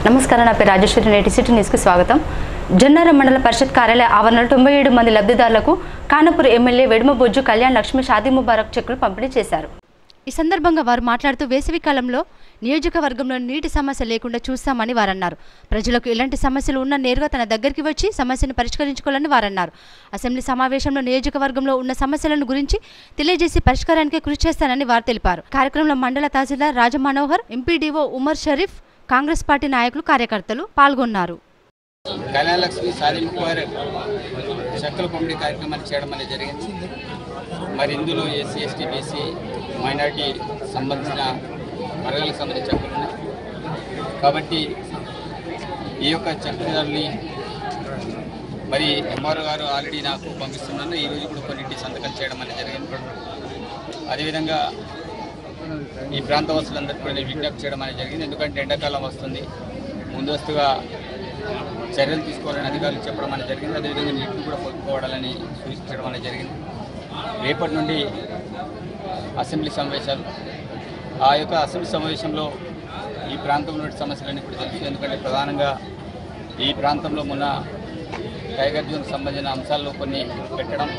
నమస్కారం, నా పేరు రాజేశ్వరి. నేటి సిటీ న్యూస్కి స్వాగతం. జన్నారం మండల పరిషత్ కార్యాలయ ఆవరణలో 97 మంది లబ్ధిదారులకు కానపూర్ ఎమ్మెల్యే వెడుమబొజ్జు కళ్యాణ్ లక్ష్మి షాదీ ముబారక్ చెక్కులు పంపిణీ చేశారు. ఈ సందర్భంగా వారు మాట్లాడుతూ వేసవి కాలంలో నియోజకవర్గంలో నీటి సమస్య లేకుండా చూస్తామని వారన్నారు. ప్రజలకు ఎలాంటి సమస్యలు ఉన్నా నేరుగా తన దగ్గరికి వచ్చి సమస్యను పరిష్కరించుకోవాలని వారన్నారు. అసెంబ్లీ సమావేశంలో నియోజకవర్గంలో ఉన్న సమస్యలను గురించి తెలియజేసి పరిష్కారానికి కృషి చేస్తానని వారు తెలిపారు. కార్యక్రమంలో మండల తహసీల్దార్ రాజమనోహర్, ఎంపీడీఓ ఉమర్ షరీఫ్, కాంగ్రెస్ పార్టీ నాయకులు, కార్యకర్తలు పాల్గొన్నారు. కళ్యాణ లక్ష్మి షాదీ ముబారక్ చెక్కుల పంపిణీ కార్యక్రమాన్ని చేయడం అనేది జరిగింది. మరి ఇందులో ఎస్సీ, ఎస్టీ, బీసీ, మైనార్టీ సంబంధించిన వర్గాలకు సంబంధించిన చెక్కులు ఉన్నాయి. కాబట్టి ఈ యొక్క చెక్కుదారుని మరి ఎంఆర్ఓ గారు ఆల్రెడీ నాకు పంపిస్తున్నాను. ఈరోజు కూడా కొన్నింటి సంతకాలు చేయడం అనేది జరిగింది. అదేవిధంగా ఈ ప్రాంతవాసులందరికీ కూడా నేను విజ్ఞప్తి చేయడం అనేది జరిగింది. ఎందుకంటే ఎండాకాలం వస్తుంది, ముందస్తుగా చర్యలు తీసుకోవాలని అధికారులు చెప్పడం అనేది జరిగింది. అదేవిధంగా నీటిని కూడా పొందుకోవాలని సూచించడం అనేది జరిగింది. రేపటి నుండి అసెంబ్లీ సమావేశాలు, ఆ యొక్క అసెంబ్లీ సమావేశంలో ఈ ప్రాంతంలో సమస్యలన్నీ కూడా తెలుసు. ఎందుకంటే ప్రధానంగా ఈ ప్రాంతంలో మొన్న టైగర్ జోన్కి సంబంధించిన అంశాల్లో కొన్ని పెట్టడం,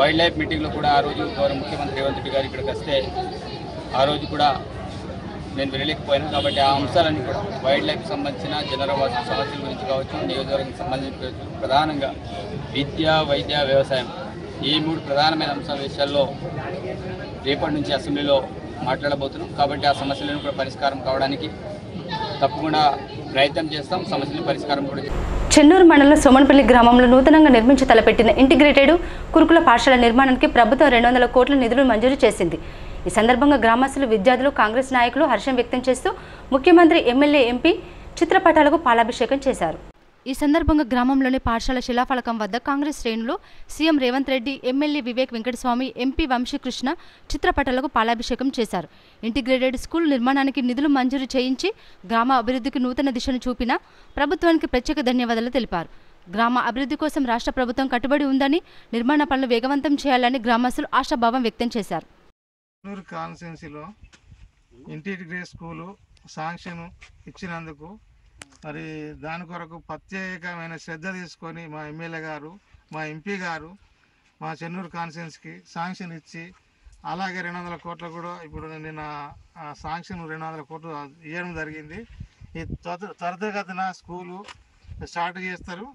వైల్డ్ లైఫ్ మీటింగ్లో కూడా ఆ రోజు గౌరవ ముఖ్యమంత్రి రేవంత్ రెడ్డి గారు ఇక్కడికి వస్తే ఆ రోజు కూడా నేను వెళ్ళలేకపోయాను. కాబట్టి ఆ అంశాలన్నీ కూడా వైల్డ్ లైఫ్కి సంబంధించిన జనరవాసు సమస్యల గురించి కావచ్చు, నియోజకవర్గానికి సంబంధించి ప్రధానంగా విద్య, వైద్య, వ్యవసాయం, ఈ 3 ప్రధానమైన అంశాల విషయాల్లో రేపటి నుంచి అసెంబ్లీలో మాట్లాడబోతున్నాం. కాబట్టి ఆ సమస్యలను కూడా పరిష్కారం కావడానికి తప్పకుండా ప్రయత్నం చేస్తాం. సమస్యల పరిష్కారం కూడా. చెన్నూరు మండలం సోమన్పల్లి గ్రామంలో నూతనంగా నిర్మించి తలపెట్టిన ఇంటిగ్రేటెడ్ గురుకుల పాఠశాల నిర్మాణానికి ప్రభుత్వం 200 కోట్ల నిధులు మంజూరు చేసింది. ఈ సందర్భంగా గ్రామస్తులు, విద్యార్థులు, కాంగ్రెస్ నాయకులు హర్షం వ్యక్తం చేస్తూ ముఖ్యమంత్రి, ఎమ్మెల్యే, ఎంపీ చిత్రపటాలకు పాలాభిషేకం చేశారు. ఈ సందర్భంగా గ్రామంలోని పాఠశాల శిలాఫలకం వద్ద కాంగ్రెస్ శ్రేణులు CM Revanth Reddy, MLA Vivek Venkataswamy, MP Vamshikrishna చిత్రపటాలకు పాలాభిషేకం చేశారు. ఇంటిగ్రేటెడ్ స్కూల్ నిర్మాణానికి నిధులు మంజూరు చేయించి గ్రామ అభివృద్ధికి నూతన దిశను చూపిన ప్రభుత్వానికి ప్రత్యేక ధన్యవాదాలు తెలిపారు. గ్రామ అభివృద్ధి కోసం రాష్ట్ర ప్రభుత్వం కట్టుబడి ఉందని, నిర్మాణ పనులు వేగవంతం చేయాలని గ్రామస్తులు ఆశాభావం వ్యక్తం చేశారు. కాన్స్టిట్యున్సీలో ఇంటిగ్రేటెడ్ స్కూలు శాంక్షన్ ఇచ్చినందుకు మరి దాని కొరకు ప్రత్యేకమైన శ్రద్ధ తీసుకొని మా ఎమ్మెల్యే గారు, మా ఎంపీ గారు మా చెన్నూరు కాన్స్టిట్యున్సీకి శాంక్షన్ ఇచ్చి, అలాగే 200 కోట్లు కూడా ఇప్పుడు నిన్న శాంక్షన్ 200 కోట్లు ఇవ్వడం జరిగింది. ఈ త్వరితగతిన స్కూలు స్టార్ట్ చేస్తారు.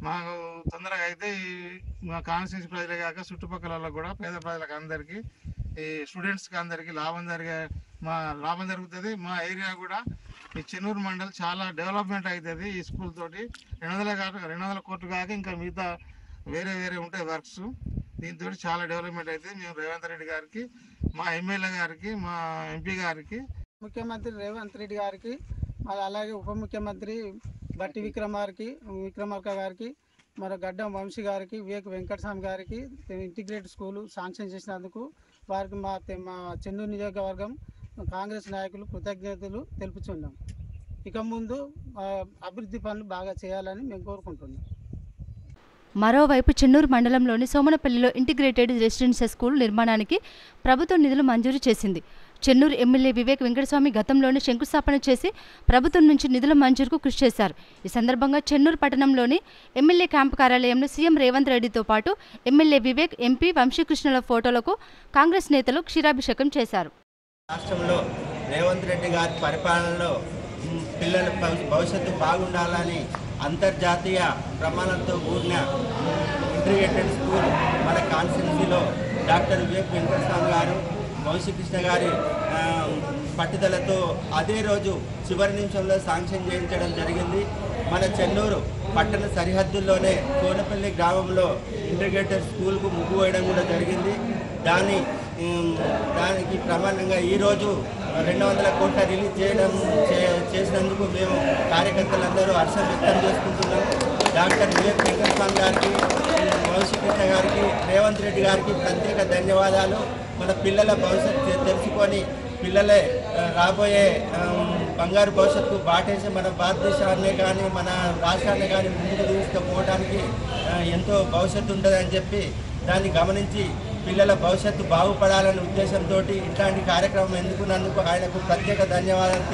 మాకు తొందరగా అయితే మా కాన్స్టిట్యున్సీ ప్రజలే కాక చుట్టుపక్కల కూడా పేద ప్రజలకు అందరికీ, ఈ స్టూడెంట్స్కి అందరికీ లాభం జరుగుతుంది. మా ఏరియా కూడా ఈ చెన్నూరు మండల్ చాలా డెవలప్మెంట్ అవుతుంది ఈ స్కూల్ తోటి. 200 కోట్లు కాక ఇంకా మిగతా వేరే ఉంటాయి వర్క్స్. దీంతో చాలా డెవలప్మెంట్ అవుతుంది. మేము రేవంత్ రెడ్డి గారికి, మా ఎమ్మెల్యే గారికి, మా ఎంపీ గారికి, ముఖ్యమంత్రి రేవంత్ రెడ్డి గారికి, అలాగే ఉప ముఖ్యమంత్రి బట్టి విక్రమార్క గారికి, మరి గడ్డం వంశీ గారికి, వివేక్ వెంకటస్వామి గారికి ఇంటిగ్రేటెడ్ స్కూలు శాంక్షన్ చేసినందుకు వారికి మా చెన్నూరు నియోజకవర్గం కాంగ్రెస్ నాయకులు కృతజ్ఞతలు తెలుపుచున్నాం. ఇక ముందు అభివృద్ధి పనులు బాగా చేయాలని మేము కోరుకుంటున్నాం. మరోవైపు చెన్నూరు మండలంలోని సోమనపల్లిలో ఇంటిగ్రేటెడ్ రెసిడెన్షియల్ స్కూల్ నిర్మాణానికి ప్రభుత్వం నిధులు మంజూరు చేసింది. చెన్నూరు ఎమ్మెల్యే వివేక్ వెంకటస్వామి గతంలోనే శంకుస్థాపన చేసి ప్రభుత్వం నుంచి నిధుల మంజూరుకు కృషి చేశారు. ఈ సందర్భంగా చెన్నూరు పట్టణంలోని ఎమ్మెల్యే క్యాంపు కార్యాలయంలో సీఎం రేవంత్ రెడ్డితో పాటు ఎమ్మెల్యే వివేక్, ఎంపీ వంశీకృష్ణల ఫోటోలకు కాంగ్రెస్ నేతలు క్షీరాభిషేకం చేశారు. రాష్ట్రంలో రేవంత్ రెడ్డి గారి పరిపాలనలో పిల్లల భవిష్యత్తు బాగుండాలని అంతర్జాతీయ ప్రమాణాలతో కూడిన ఇంటిగ్రేటెడ్ స్కూల్ మన కాన్స్టిట్యున్సీలో డాక్టర్ వివేక్ వెంకటస్వామి గారు, వంశీకృష్ణ గారి పట్టుదలతో అదే రోజు చివరి నిమిషంలో శాంక్షన్ చేయించడం జరిగింది. మన చెన్నూరు పట్టణ సరిహద్దుల్లోనే కోనపల్లి గ్రామంలో ఇంటిగ్రేటెడ్ స్కూల్కు ముగ్గు వేయడం కూడా జరిగింది. దానికి ప్రమాణంగా ఈరోజు 200 కోట్ల రిలీజ్ చేసినందుకు మేము కార్యకర్తలందరూ హర్షం వ్యక్తం చేసుకుంటున్నాం. డాక్టర్ వివేక్ వెంకటస్వామి గారికి, వంశీకృష్ణ గారికి, రేవంత్ రెడ్డి గారికి ప్రత్యేక ధన్యవాదాలు. మన పిల్లల భవిష్యత్తు తెలుసుకొని పిల్లలే రాబోయే బంగారు భవిష్యత్తు బాటేసి మన భారతదేశాన్ని కానీ మన రాష్ట్రాన్ని కానీ ముందుకు తీసుకుపోవడానికి ఎంతో భవిష్యత్తు ఉంటుందని చెప్పి దాన్ని గమనించి పిల్లల భవిష్యత్తు బాగుపడాలనే ఉద్దేశంతో ఇట్లాంటి కార్యక్రమం ఎందుకున్నందుకు ఆయనకు ప్రత్యేక ధన్యవాదాలు.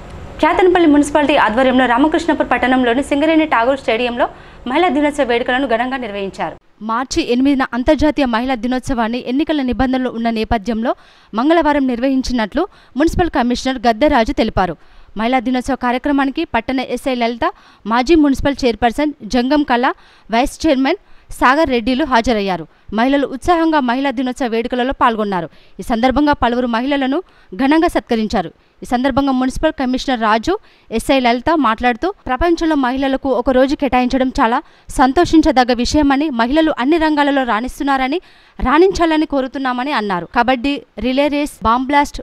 క్యాతన్పల్లి మున్సిపాలిటీ ఆధ్వర్యంలో రామకృష్ణపూర్ పట్టణంలోని సింగరేణి ఠాగూర్ స్టేడియంలో మహిళా దినోత్సవ వేడుకలను ఘనంగా నిర్వహించారు. మార్చి 8న అంతర్జాతీయ మహిళా దినోత్సవాన్ని ఎన్నికల నిబంధనలు ఉన్న నేపథ్యంలో మంగళవారం నిర్వహించినట్లు మున్సిపల్ కమిషనర్ గద్దెరాజు తెలిపారు. మహిళా దినోత్సవ కార్యక్రమానికి పట్టణ ఎస్ఐ లలిత, మాజీ మున్సిపల్ చైర్పర్సన్ జంగం కళ, వైస్ చైర్మన్ సాగర్ రెడ్డిలు హాజరయ్యారు. మహిళలు ఉత్సాహంగా మహిళా దినోత్సవ వేడుకలలో పాల్గొన్నారు. ఈ సందర్భంగా పలువురు మహిళలను ఘనంగా సత్కరించారు. ఈ సందర్భంగా మున్సిపల్ కమిషనర్ రాజు, ఎస్ఐ లలిత మాట్లాడుతూ ప్రపంచంలో మహిళలకు ఒక రోజు కేటాయించడం చాలా సంతోషించదగ్గ విషయమని, మహిళలు అన్ని రంగాలలో రాణిస్తున్నారని, రాణించాలని కోరుతున్నామని అన్నారు. Kabaddi, relay race, bomb blast,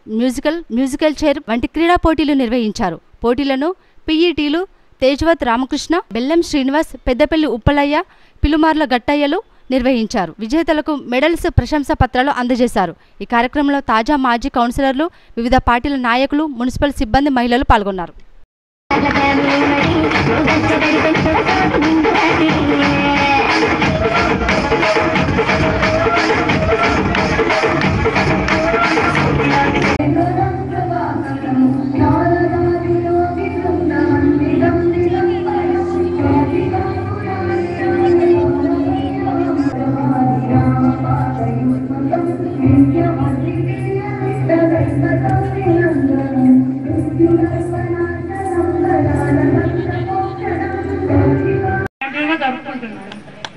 musical chair వంటి క్రీడా పోటీలు నిర్వహించారు. పోటీలను పిఈటీలు తేజ్వత్ రామకృష్ణ, బెల్లం శ్రీనివాస్, పెద్దపల్లి ఉప్పలయ్య, పిలుమార్ల గట్టయ్యలు నిర్వహించారు. విజేతలకు మెడల్స్, ప్రశంసా పత్రాలు అందజేశారు. ఈ కార్యక్రమంలో తాజా మాజీ కౌన్సిలర్లు, వివిధ పార్టీల నాయకులు, మున్సిపల్ సిబ్బంది, మహిళలు పాల్గొన్నారు.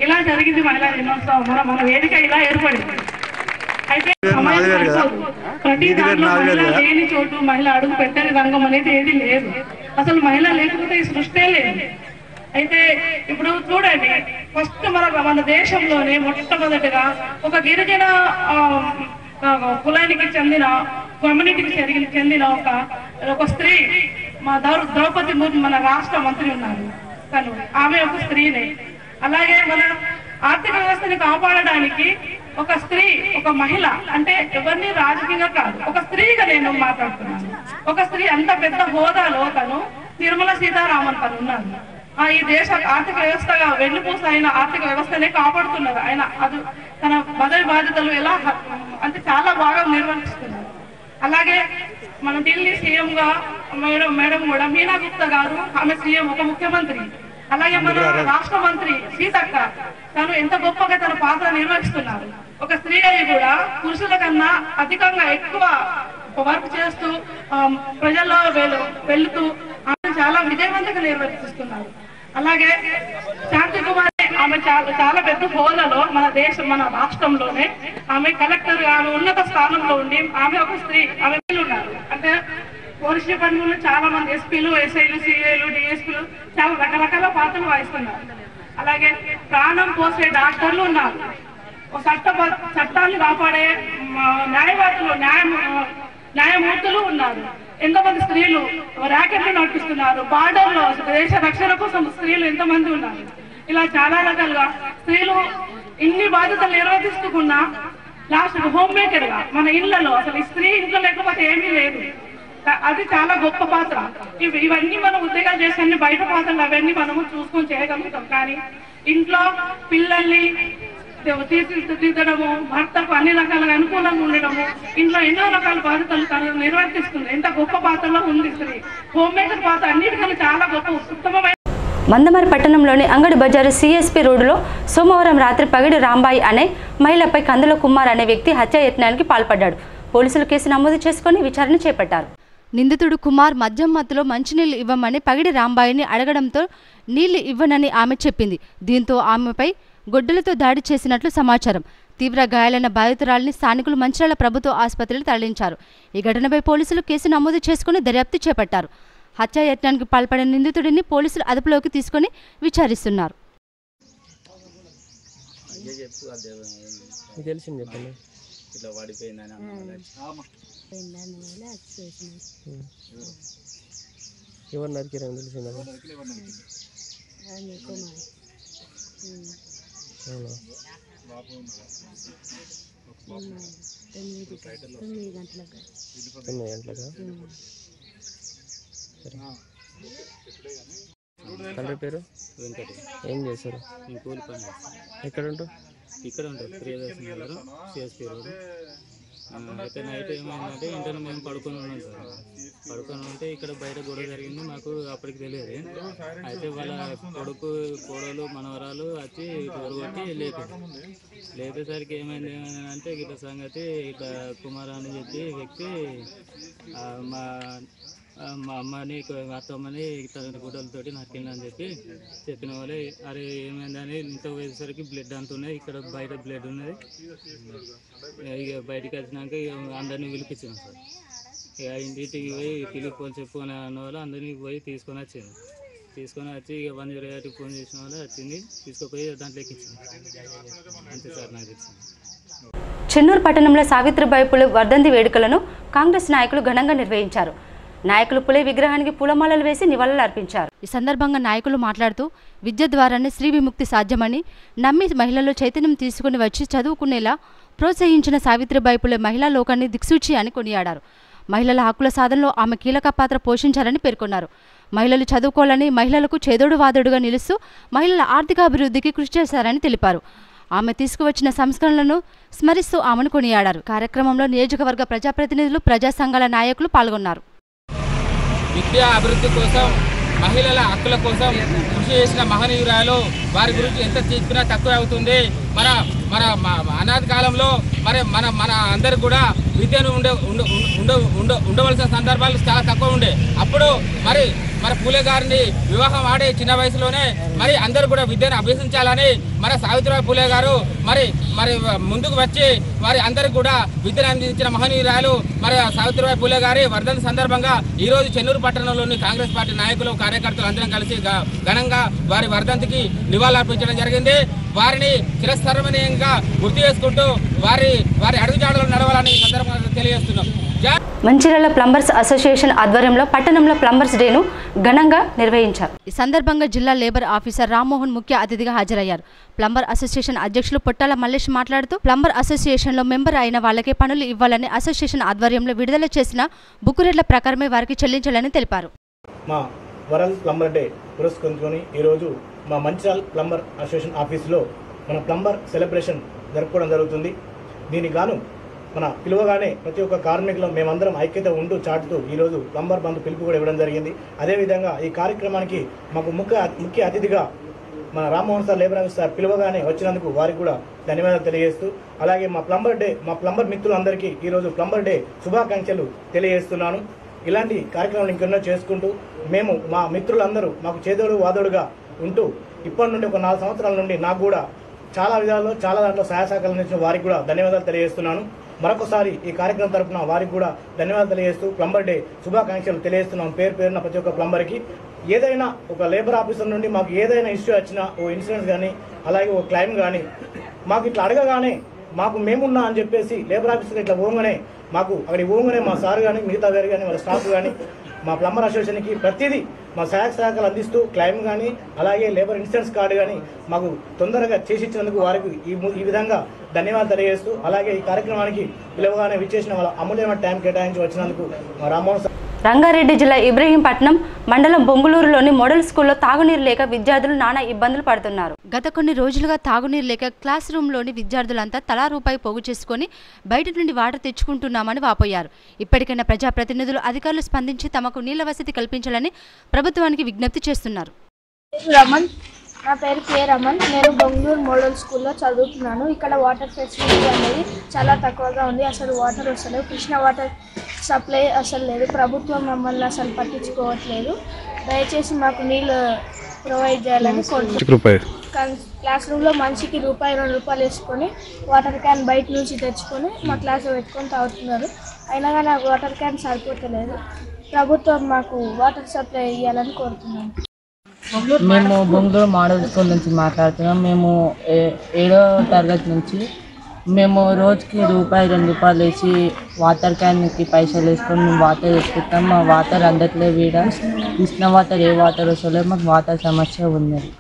ఇలా జరిగింది మహిళా దినోత్సవం. మన వేదిక ఇలా ఏర్పడింది. అయితే ప్రతి దాంట్లో మహిళ లేని చోటు, మహిళ అడుగు పెట్టని రంగం అనేది ఏది లేదు. అసలు మహిళ లేకపోతే ఈ సృష్టే లేదు. అయితే ఇప్పుడు చూడండి, ఫస్ట్ మన దేశంలోనే మొట్టమొదటిగా ఒక గిరిజన కులానికి చెందిన కమ్యూనిటీకి చెందిన ఒక స్త్రీ, మా ద్రౌపది ముర్ము మన రాష్ట్ర మంత్రి ఉన్నారు. తను ఆమె ఒక స్త్రీనే. అలాగే మన ఆర్థిక వ్యవస్థని కాపాడడానికి ఒక స్త్రీ, ఒక మహిళ, అంటే ఎవరిని రాజకీయంగా కాదు, ఒక స్త్రీగా నేను మాట్లాడుతున్నాను. ఒక స్త్రీ అంత పెద్ద హోదాలో తను నిర్మలా సీతారామన్ తను ఉన్నారు. ఈ దేశ ఆర్థిక వ్యవస్థగా వెన్నుపూస అయిన ఆర్థిక వ్యవస్థనే కాపాడుతున్నారు. ఆయన అది తన పదవి బాధ్యతలు ఎలా అంటే చాలా బాగా నిర్వహిస్తున్నారు. అలాగే మన ఢిల్లీ సీఎంగా మేడం కూడా మీనా గుప్తా గారు, ఆమె సీఎం, ఒక ముఖ్యమంత్రి. అలాగే మన రాష్ట్ర మంత్రి సీతక్క, తను ఎంత గొప్పగా తన పాత్ర నిర్వహిస్తున్నారు. ఒక స్త్రీ అయి కూడా పురుషుల కన్నా అధికంగా ఎక్కువ వర్క్ చేస్తూ ప్రజల్లో వెళుతూ ఆమె చాలా విజయవంతంగా నిర్వర్తిస్తున్నారు. అలాగే శాంతి కుమారి, ఆమె చాలా పెద్ద హోదాలో మన రాష్ట్రంలోనే ఆమె కలెక్టర్ గా, ఆమె ఉన్నత స్థానంలో ఉండి ఆమె ఒక స్త్రీ, ఆమె ఉన్నారు. అంటే పోలీస్ డిపార్ట్మెంట్ చాలా మంది ఎస్పీలు, ఎస్ఐలు, సిఐలు, డిఎస్పీలు చాలా రకరకాల పాత్రలు వహిస్తున్నారు. అలాగే ప్రాణం పోసే డాక్టర్లు ఉన్నారు. చట్టాన్ని కాపాడే న్యాయవాదులు, న్యాయమూర్తులు ఉన్నారు. ఎంతమంది స్త్రీలు ర్యాకెట్లు నడిపిస్తున్నారు. బార్డర్ లో దేశ రక్షణ కోసం స్త్రీలు ఎంతమంది ఉన్నారు. ఇలా చాలా రకాలుగా స్త్రీలు ఇన్ని బాధ్యతలు నిర్వర్తిస్తున్నా లాస్ట్ హోమ్ మేకర్ గా మన ఇళ్లలో, అసలు ఈ స్త్రీ ఇంట్లో లేకపోతే ఏమీ లేదు. అది చాలా గొప్ప పాత్ర. ఇవన్నీ మనం ఉద్యోగాలు చేసే బయట పాత్రలు అవన్నీ మనము చూసుకొని చేయగలుగుతాం. కానీ ఇంట్లో పిల్లల్ని తీర్చిదిద్దడము, భర్తకు అన్ని రకాలుగా అనుకూలంగా ఉండడము, ఇంట్లో ఎన్నో రకాల బాధ్యతలు తను నిర్వర్తిస్తుంది. ఎంత గొప్ప పాత్రలో ఉంది స్త్రీ. హోమ్ మేకర్ పాత్ర అన్నిటికన్నా చాలా గొప్ప ఉత్తమమైన. మందమరి పట్టణంలోని అంగడి బజారు సిఎస్పి రోడ్డులో సోమవారం రాత్రి పగిడి రాంబాయి అనే మహిళపై కందుల కుమార్ అనే వ్యక్తి హత్యాయత్నానికి పాల్పడ్డాడు. పోలీసులు కేసు నమోదు చేసుకుని విచారణ చేపట్టారు. నిందితుడు కుమార్ మద్యం మత్తులో మంచినీళ్లు ఇవ్వమని పగిడి రాంబాయిని అడగడంతో నీళ్లు ఇవ్వనని ఆమె చెప్పింది. దీంతో ఆమెపై గొడ్డలతో దాడి చేసినట్లు సమాచారం. తీవ్ర గాయాలైన బాధితురాలిని స్థానికులు మంచిర్యాల ప్రభుత్వ ఆసుపత్రికి తరలించారు. ఈ ఘటనపై పోలీసులు కేసు నమోదు చేసుకుని దర్యాప్తు చేపట్టారు. హత్యాయత్నానికి పాల్పడిన నిందితుడిని పోలీసులు అదుపులోకి తీసుకుని విచారిస్తున్నారు. తండ్రి పేరు వెంకట. ఏం చేస్తారు? కూలి పని. ఎక్కడ ఉంటారు? ఇక్కడ ఉంటారు, ప్రియదర్శిని గారు, సిఎస్పీ రోడ్. అయితే నైట్ ఏమైందంటే ఇంటర్ మేము పడుకొని ఉన్నాం సార్. పడుకొని ఉంటే ఇక్కడ బయట గొడవ జరిగింది, మాకు అప్పటికి తెలియదు. అయితే వాళ్ళ కొడుకు కోడలు మనవరాలు వచ్చి కొట్టి లేపేసరికి ఏమైంది అంటే ఇట్లా సంగతి ఇట్లా కుమార్ అని చెప్పి వ్యక్తి మా అమ్మని అత్తమ్మని తన గుడ్డలతోటి నరికిందని చెప్పి చెప్పిన వాళ్ళే. అరే ఏమైందని ఇంత పోయేసరికి బ్లడ్ అంతున్నాయి, ఇక్కడ బయట బ్లడ్ ఉన్నది. ఇక బయటికి వచ్చినాక అందరినీ పిలిపించాను సార్. ఇక ఇంటికి పోయి పిలిపి చెప్పుకొని అన్న వాళ్ళు అందరినీ పోయి తీసుకొని వచ్చింది. తీసుకొని వచ్చి ఇక 108కి ఫోన్ చేసిన వాళ్ళు వచ్చింది, తీసుకుపోయి దాంట్లో ఎక్కించింది. అంతే సార్ నాకు తెలిసింది. చెన్నూరు పట్టణంలో సావిత్రిబాయి పులే వర్ధంతి వేడుకలను కాంగ్రెస్ నాయకులు ఘనంగా నిర్వహించారు. నాయకులు పులే విగ్రహానికి పూలమాలలు వేసి నివాళులు అర్పించారు. ఈ సందర్భంగా నాయకులు మాట్లాడుతూ విద్య ద్వారానే స్త్రీ విముక్తి సాధ్యమని నమ్మి మహిళల్లో చైతన్యం తీసుకుని వచ్చి చదువుకునేలా ప్రోత్సహించిన సావిత్రిబాయి పులే మహిళా లోకాన్ని దిక్సూచి అని కొనియాడారు. మహిళల హక్కుల సాధనలో ఆమె కీలక పాత్ర పోషించారని పేర్కొన్నారు. మహిళలు చదువుకోవాలని, మహిళలకు చేదోడు వాదోడుగా నిలుస్తూ మహిళల ఆర్థికాభివృద్ధికి కృషి చేశారని తెలిపారు. ఆమె తీసుకువచ్చిన సంస్కరణలను స్మరిస్తూ ఆమెను కొనియాడారు. కార్యక్రమంలో నియోజకవర్గ ప్రజాప్రతినిధులు, ప్రజా సంఘాల నాయకులు పాల్గొన్నారు. విద్యా అభివృద్ధి కోసం, మహిళల హక్కుల కోసం కృషి చేసిన మహనీయురాలు. వారి గురించి ఎంత చెప్పినా తక్కువ అవుతుంది. మన మన అనాది కాలంలో మన అందరికి కూడా విద్యను ఉండవలసిన సందర్భాలు చాలా తక్కువ ఉండే. అప్పుడు మన పూలే గారిని వివాహం ఆడే చిన్న వయసులోనే అందరూ కూడా విద్యను అభ్యసించాలని మన సావిత్రిబాయి పూలే గారు ముందుకు వచ్చి వారి అందరికి కూడా విద్యను అందించిన మహనీయురాలు సావిత్రిబాయి పూలే గారి వర్ధంతి సందర్భంగా ఈ రోజు చెన్నూరు పట్టణంలోని కాంగ్రెస్ పార్టీ నాయకులు, కార్యకర్తలు అందరం కలిసి ఘనంగా వారి వర్ధంతికి నివాళులర్పించడం జరిగింది. వారిని చిరస్మరణీయంగా గుర్తు చేసుకుంటూ వారి అడుగుజాడలు నడవాలని ఈ సందర్భంగా తెలియజేస్తున్నాం. మంచిర్యాల ప్లంబర్స్ అసోసియేషన్ ఆధ్వర్యంలో పట్టణంలో ప్లంబర్స్ డేను ఘనంగా నిర్వహించారు. ఈ సందర్భంగా జిల్లా లేబర్ ఆఫీసర్ రామ్మోహన్ ముఖ్య అతిథిగా హాజరయ్యారు. ప్లంబర్ అసోసియేషన్ అధ్యక్షులు పొట్టాల మల్లేష్ మాట్లాడుతూ ప్లంబర్ అసోసియేషన్లో మెంబర్ అయిన వాళ్ళకే పనులు ఇవ్వాలని అసోసియేషన్ ఆధ్వర్యంలో విడుదల చేసిన బుక్కు రేట్ల ప్రకారమే వారికి చెల్లించాలని తెలిపారు. మా వరల్డ్ ప్లంబర్ డే పురస్కరించుకొని ఈరోజు మా మంచిర్యాల ప్లంబర్ అసోసియేషన్ ఆఫీసులో మన ప్లంబర్ సెలబ్రేషన్ జరుపుకోవడం జరుగుతుంది. దీనికి గాను మన పిలువగానే ప్రతి ఒక్క కార్మికులు మేమందరం ఐక్యత ఉంటూ చాటుతూ ఈరోజు ప్లంబర్ బంధు పిలుపు కూడా ఇవ్వడం జరిగింది. అదేవిధంగా ఈ కార్యక్రమానికి మాకు ముఖ్య అతిథిగా మన Rammohan sir labour office sir పిలువగానే వచ్చినందుకు వారికి కూడా ధన్యవాదాలు తెలియజేస్తూ, అలాగే మా ప్లంబర్ మిత్రులందరికీ ఈరోజు ప్లంబర్ డే శుభాకాంక్షలు తెలియజేస్తున్నాను. ఇలాంటి కార్యక్రమాలు ఇంకెన్నో చేసుకుంటూ మేము మా మిత్రులందరూ మాకు చేదోడు వాదోడుగా ఉంటూ ఇప్పటి నుండి ఒక 4 సంవత్సరాల నుండి నాకు కూడా చాలా విధాల్లో చాలా దాంట్లో సహాయ సహకారాలు ఇచ్చిన వారికి కూడా ధన్యవాదాలు తెలియజేస్తున్నాను. మరొకసారి ఈ కార్యక్రమం తరఫున వారికి కూడా ధన్యవాదాలు తెలియజేస్తూ ప్లంబర్ డే శుభాకాంక్షలు తెలియజేస్తున్నాం. పేరున ప్రతి ఒక్క ప్లంబర్కి. ఏదైనా ఒక లేబర్ ఆఫీసర్ నుండి మాకు ఏదైనా ఇష్యూ వచ్చినా, ఓ ఇన్సూరెన్స్ కానీ అలాగే ఓ క్లైమ్ కానీ మాకు ఇట్లా అడగగానే మాకు మేమున్నా అని చెప్పేసి లేబర్ ఆఫీసర్ ఇట్లా ఓంగనే మాకు అక్కడికి ఓంగనే మా సార్ కానీ మిగతా గారు కానీ వాళ్ళ స్టాఫ్ కానీ మా ప్లంబర్ అసోసియేషన్కి ప్రతిదీ మా సహాయకాలు అందిస్తూ క్లైమ్ కానీ అలాగే లేబర్ ఇన్సూరెన్స్ కార్డు కానీ మాకు తొందరగా చేసి ఇచ్చినందుకు వారికి ఈ విధంగా ధన్యవాదాలు తెలియజేస్తూ, అలాగే ఈ కార్యక్రమానికి పిలువగానే విచ్చేసిన వాళ్ళ అమూల్యమైన టైం కేటాయించి వచ్చినందుకు మా రామ్మోహన్. రంగారెడ్డి జిల్లా ఇబ్రహీంపట్నం మండలం బొంగులూరులోని మోడల్ స్కూల్లో తాగునీరు లేక విద్యార్థులు నానా ఇబ్బందులు పడుతున్నారు. గత కొన్ని రోజులుగా తాగునీరు లేక క్లాస్ రూమ్లోని విద్యార్థులంతా తలా రూపాయి పోగు చేసుకుని బయట నుండి వాటర్ తెచ్చుకుంటున్నామని వాపోయారు. ఇప్పటికైనా ప్రజాప్రతినిధులు, అధికారులు స్పందించి తమకు నీళ్ల వసతి కల్పించాలని ప్రభుత్వానికి విజ్ఞప్తి చేస్తున్నారు. నా పేరు కే రమన్. నేను బొంగళూరు మోడల్ స్కూల్లో చదువుతున్నాను. ఇక్కడ వాటర్ ఫెసిలిటీ అనేది చాలా తక్కువగా ఉంది. అసలు వాటర్ వస్తలేదు. కృష్ణ వాటర్ సప్లై అసలు లేదు. ప్రభుత్వం మమ్మల్ని అసలు పట్టించుకోవట్లేదు. దయచేసి మాకు నీళ్ళు ప్రొవైడ్ చేయాలని కోరుతున్నాను. క్లాస్ రూమ్లో మనిషికి ₹2 వేసుకొని వాటర్ క్యాన్ బయట నుంచి తెచ్చుకొని మా క్లాస్లో పెట్టుకొని తాగుతున్నారు. అయినా కానీ నాకు వాటర్ క్యాన్ సరిపోతలేదు. ప్రభుత్వం మాకు వాటర్ సప్లై ఇవ్వాలని కోరుతున్నాను. మేము బొంగళూరు మోడల్ స్కూల్ నుంచి మాట్లాడుతున్నాం. మేము 7వ తరగతి నుంచి మేము రోజుకి ₹2 వేసి వాటర్ క్యాన్కి పైసలు వేసుకొని మేము వాటర్ వేసుకుంటాం. మా వాటర్ అందట్లేదు. వీడ కృష్ణ వాటర్ ఏ వాటర్ వస్తలేదు. మాకు వాటర్ సమస్య ఉన్నది.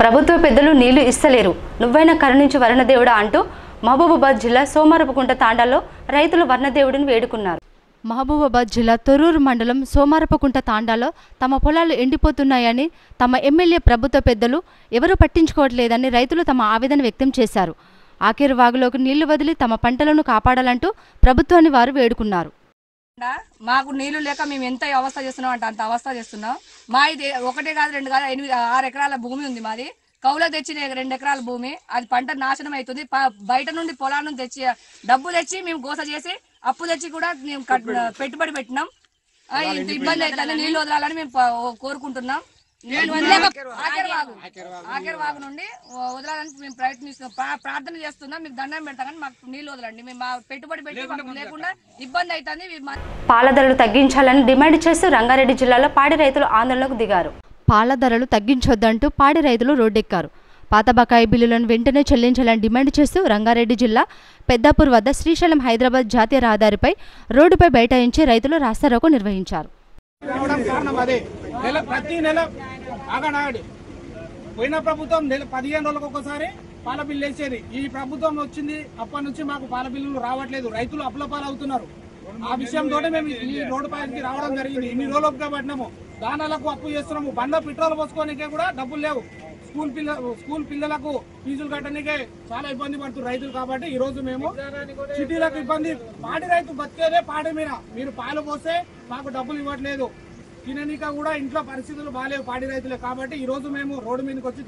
ప్రభుత్వ పెద్దలు నీళ్లు ఇస్తలేరు, నువ్వైనా కరుణించి వరుణదేవుడా అంటూ మహబూబాబాద్ జిల్లా సోమారపుకుంట తాండాలో రైతులు వరుణదేవుడిని వేడుకున్నారు. మహబూబాబాద్ జిల్లా తొర్రూరు మండలం సోమారపుకుంట తాండాలో తమ పొలాలు ఎండిపోతున్నాయని, తమ ఎమ్మెల్యే ప్రభుత్వ పెద్దలు ఎవరూ పట్టించుకోవట్లేదని రైతులు తమ ఆవేదన వ్యక్తం చేశారు. ఆకేరు వాగులోకి నీళ్లు వదిలి తమ పంటలను కాపాడాలంటూ ప్రభుత్వాన్ని వారు వేడుకున్నారు. మాకు నీళ్లు లేక మేము ఎంత అవస్థ చేస్తున్నాం అంటే అంత అవస్థ చేస్తున్నాం. మా ఇది 1 కాదు 2 కాదు 6 ఎకరాల భూమి ఉంది మాది. కౌలకు తెచ్చిన 2 ఎకరాల భూమి అది పంట నాశనం అవుతుంది. బయట నుండి పొలాల నుంచి తెచ్చి డబ్బు తెచ్చి మేము గోస చేసి అప్పు తెచ్చి కూడా మేము పెట్టుబడి పెట్టినాం. ఇంత ఇబ్బంది అవుతుంది. నీళ్లు వదలాలని మేము కోరుకుంటున్నాం. ఆఖరి వాగు నుండి వదలాలని మేము ప్రయత్నిస్తున్నాం, ప్రార్థన చేస్తున్నాం. మీకు దండం పెడతాం కానీ మాకు నీళ్లు వదలండి. మేము మా పెట్టుబడి పెట్టి మాకు లేకుండా ఇబ్బంది అవుతుంది. పాల ధరలు తగ్గించాలని డిమాండ్ చేస్తూ రంగారెడ్డి జిల్లాలో పాడి రైతులు ఆందోళనకు దిగారు. పాల ధరలు తగ్గించొద్దంటూ పాడి రైతులు రోడ్డెక్కారు. పాత బకాయి బిల్లులను వెంటనే చెల్లించాలని డిమాండ్ చేస్తూ రంగారెడ్డి జిల్లా పెద్దాపూర్ వద్ద శ్రీశైలం హైదరాబాద్ జాతీయ రహదారిపై రోడ్డుపై బైఠాయించి రైతులు రాస్తారోకో నిర్వహించారు. ప్రతి నెల ఆగనాడు పోయిన ప్రభుత్వం 15 రోజులకు ఒకసారి పాల బిల్లు వేసేది. ఈ ప్రభుత్వం వచ్చింది అప్పటి నుంచి మాకు పాల బిల్లులు రావట్లేదు. రైతులు అప్పుల పాలవుతున్నారు. ఆ విషయంతో మేము ఈ రోడ్డు పైకి రావడం జరిగింది. ఇన్ని రోజులుగా పడినాము. దానాలకు అప్పు చేస్తున్నాము. బండ్లో పెట్రోల్ పోసుకోనికే కూడా డబ్బులు లేవు. స్కూల్ పిల్లలకు ఫీజులు కట్టడానికే చాలా ఇబ్బంది పడుతున్నారు రైతులు. కాబట్టి ఈ రోజు మేము సిటీలకు ఇబ్బంది. పాడి రైతు బతికేదే పాడి మీద. మీరు పాలు పోస్తే మాకు డబ్బులు ఇవ్వట్లేదు. తిననీక కూడా ఇంట్లో పరిస్థితులు బాగాలేవు పాడి రైతులే. కాబట్టి ఈ రోజు మేము రోడ్డు మీదకి వచ్చి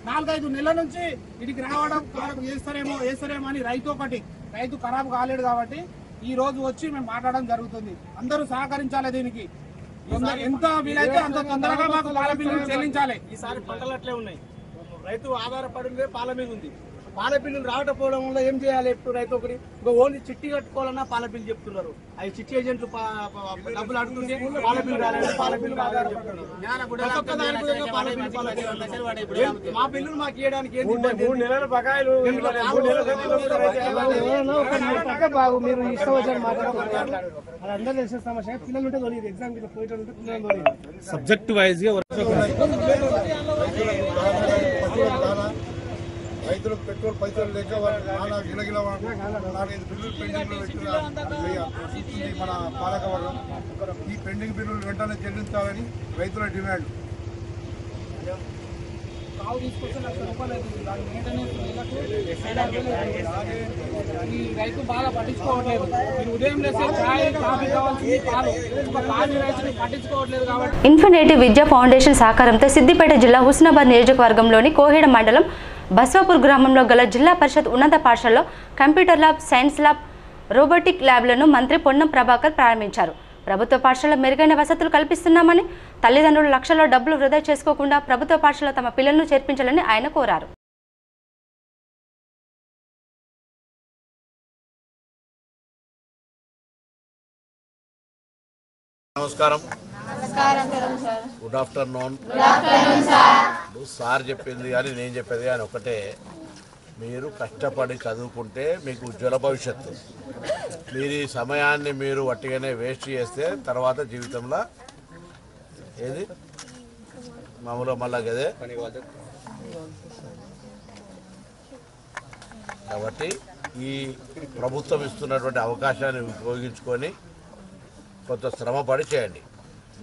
4-5 నెలల నుంచి ఇటుకి రావడం వేస్తారేమో అని రైతు ఖరాబు కాలేడు. కాబట్టి ఈ రోజు వచ్చి మేము మాట్లాడడం జరుగుతుంది. అందరూ సహకరించాలి. దీనికి ఎంత వీలైతే అంత తొందరగా మాకు పాల బిల్లులు చెల్లించాలి. ఈసారి పంటలు అట్లే ఉన్నాయి. రైతు ఆధారపడిందే పాల మీద ఉంది. పాల బిల్లులు రావకపోవడం వల్ల ఏం చేయాలి? ఇప్పుడు రైతు ఒకటి ఓన్లీ చిట్టి కట్టుకోవాలన్నా పాల బిల్లు చెప్తున్నారు. అవి చిట్టి ఏజెంట్లు డబ్బులు అడుగుతుంటే పాల బిల్లు రాలేదు. పాల బిల్లు మా బిల్లులు మాకు ఇవ్వడానికి బాగు మీరు ఇష్టం వచ్చారు మాట్లాడుతున్నారు. అది అందరూ తెలిసిన సమస్య. పిల్లలు ఉంటే తెలియదు. ఎగ్జామ్ పోయేటంటే పిల్లలు తెలియదు. సబ్జెక్ట్ వైజ్ గా రైతులకు పెట్రోల్ పైసలు లేక నానా గిలగిల 4-5 బిల్లులు పెండింగ్లో పెట్టి మన పాలకవర్గం. ఈ పెండింగ్ బిల్లులు వెంటనే చెల్లించాలని రైతుల డిమాండ్. రైతు బాగా పట్టించుకోవట్లేదు. ఉదయం పట్టించుకోవట్లేదు కాబట్టి ఇన్ఫినిటీ విద్యా ఫౌండేషన్ సహకారంతో సిద్దిపేట జిల్లా హుస్నాబాద్ నియోజకవర్గంలోని కోహెడ మండలం బస్వాపూర్ గ్రామంలో గల జిల్లా పరిషత్ ఉన్నత పాఠశాలలో computer lab, science lab, robotic ల్యాబ్లను మంత్రి పొన్నం ప్రభాకర్ ప్రారంభించారు. ప్రభుత్వ పాఠశాల మెరుగైన వసతులు కల్పిస్తున్నామని, తల్లిదండ్రులు లక్షల్లో డబ్బులు వృధా చేసుకోకుండా ప్రభుత్వ పాఠశాల తమ పిల్లలను చేర్పించాలని ఆయన కోరారు. నమస్కారం. Good afternoon. సార్ చెప్పింది కానీ నేను చెప్పేది కానీ ఒకటే, మీరు కష్టపడి చదువుకుంటే మీకు ఉజ్వల భవిష్యత్తు. మీరు ఈ సమయాన్ని మీరు వట్టిగానే వేస్ట్ చేస్తే తర్వాత జీవితంలో ఏది మామూలుగా మళ్ళా కదే. కాబట్టి ఈ ప్రభుత్వం ఇస్తున్నటువంటి అవకాశాన్ని ఉపయోగించుకొని కొంత శ్రమపడి చేయండి.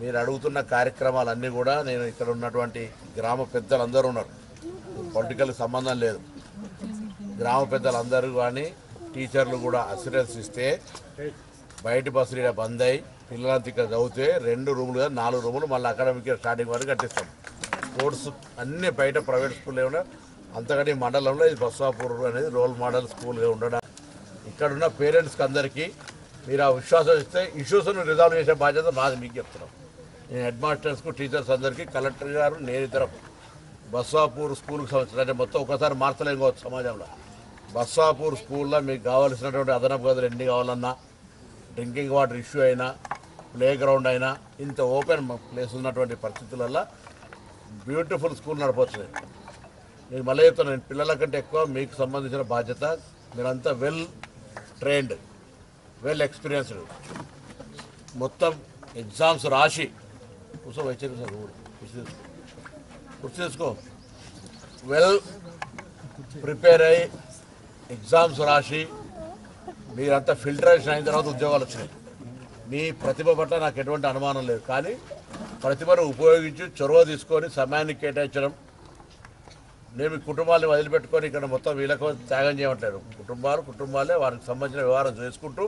మీరు అడుగుతున్న కార్యక్రమాలన్నీ కూడా నేను ఇక్కడ ఉన్నటువంటి గ్రామ పెద్దలందరూ ఉన్నారు, పొలిటికల్ సంబంధం లేదు. గ్రామ పెద్దలందరూ కానీ టీచర్లు కూడా అసిరెన్స్ ఇస్తే బయట బస్సులు బంద్ అయ్యి పిల్లలంతా ఇక్కడ చదివితే 2 రూములు కాదు 4 రూములు మళ్ళీ అకాడమిక్ స్టార్టింగ్ వరకు కట్టిస్తాం. స్పోర్ట్స్ అన్నీ బయట ప్రైవేట్ స్కూల్లో ఉన్నాయి. అంతకంటే మండలంలో ఇది బస్వాపూర్ అనేది రోల్ మోడల్ స్కూల్గా ఉండడం. ఇక్కడున్న పేరెంట్స్కి అందరికీ మీరు ఆ విశ్వాసం ఇస్తే ఇష్యూస్ను రిజాల్వ్ చేసే బాధ్యత మాది. మీకు చెప్తున్నాం. నేను హెడ్ మాస్టర్స్కు టీచర్స్ అందరికీ కలెక్టర్ గారు నేను ఇద్దరం బస్వాపూర్ స్కూల్కి సంబంధించిన అంటే మొత్తం ఒకసారి మార్చలేం కావచ్చు సమాజంలో. బస్వాపూర్ స్కూల్లో మీకు కావాల్సినటువంటి అదనపు గదులు ఎన్ని కావాలన్నా, డ్రింకింగ్ వాటర్ ఇష్యూ అయినా, ప్లే గ్రౌండ్ అయినా, ఇంత ఓపెన్ ప్లేస్ ఉన్నటువంటి పరిస్థితులలో బ్యూటిఫుల్ స్కూల్ నడపవచ్చు. నేను మళ్ళీ చెప్తున్నాను, పిల్లల కంటే ఎక్కువ మీకు సంబంధించిన బాధ్యత. మీరంతా వెల్ ట్రైన్డ్, వెల్ ఎక్స్పీరియన్స్డ్. మొత్తం ఎగ్జామ్స్ రాసి గుర్తు చేసుకో వెల్ ప్రిపేర్ అయ్యి ఎగ్జామ్స్ రాసి మీరంతా ఫిల్టరేషన్ అయిన తర్వాత ఉద్యోగాలు వచ్చినాయి. మీ ప్రతిభ పట్ల నాకు ఎటువంటి అనుమానం లేదు. కానీ ప్రతిభను ఉపయోగించి చొరవ తీసుకొని సమయాన్ని కేటాయించడం, నేను ఈ కుటుంబాన్ని వదిలిపెట్టుకొని ఇక్కడ మొత్తం వీళ్ళకు త్యాగం చేయట్లేదు. కుటుంబాలే వారికి సంబంధించిన వ్యవహారం చేసుకుంటూ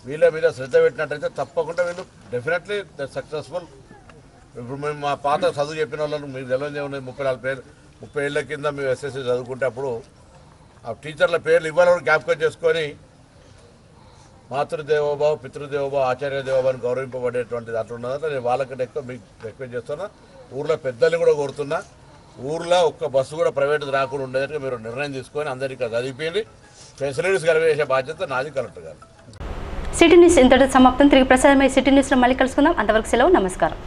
వీళ్ళ మీద శ్రద్ధ పెట్టినట్టయితే తప్పకుండా వీళ్ళు డెఫినెట్లీ సక్సెస్ఫుల్. ఇప్పుడు మేము మా పాత చదువు చెప్పిన వాళ్ళను మీకు తెలియదు ఏమున్నది 30 ఏళ్ళ కింద మేము ఎస్ఎస్సీ చదువుకుంటే అప్పుడు ఆ టీచర్ల పేర్లు ఇవ్వాలి జ్ఞాపకం చేసుకొని మాతృదేవోభావ పితృదేవోభావ ఆచార్య దేవోభావాన్ని గౌరవింపబడేటువంటి దాంట్లో ఉన్నదంటే నేను వాళ్ళకంటే ఎక్కువ మీకు రిక్వెస్ట్ చేస్తున్నా. ఊర్లో పెద్దల్ని కూడా కోరుతున్నా, ఊర్లో ఒక్క బస్సు కూడా ప్రైవేట్ రాకుండా ఉండేటట్టు మీరు నిర్ణయం తీసుకొని అందరికీ చదివిపోయింది ఫెసిలిటీస్ కలిపేసే బాధ్యత నాది కలెక్టర్ గారు. సిటీ న్యూస్ ఇంతటితో సమాప్తం. తిరిగి ప్రసారమై సిటీ న్యూస్లో మళ్ళీ కలుసుకుందాం. అంతవరకు సెలవు. నమస్కారం.